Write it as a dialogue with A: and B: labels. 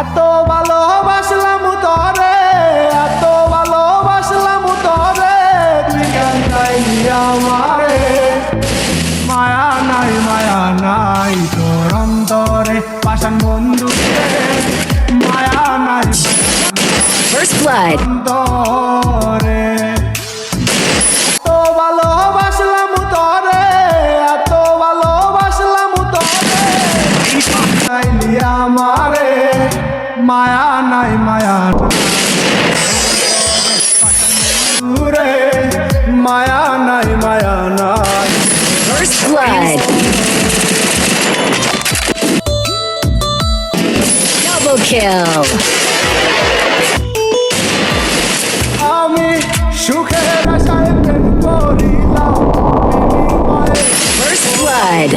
A: এত ভালোবাসলাম তরে, এত ভালোবাসলাম তরে, তুই কেন চাইলি আমারে? মায়া নাই তোর অন্তরে, পাষাণ বন্ধু মায়া নাই
B: First blood.
A: অন্তরে। এত ভালোবাসলাম তরে, এত ভালোবাসলাম তরে, চাইলি আমারে। মায়া নাই দূরে, মায়া নাই
B: First blood. Double kill.
A: আমি সুখের আশায় প্রেম করিলাম।
B: First blood.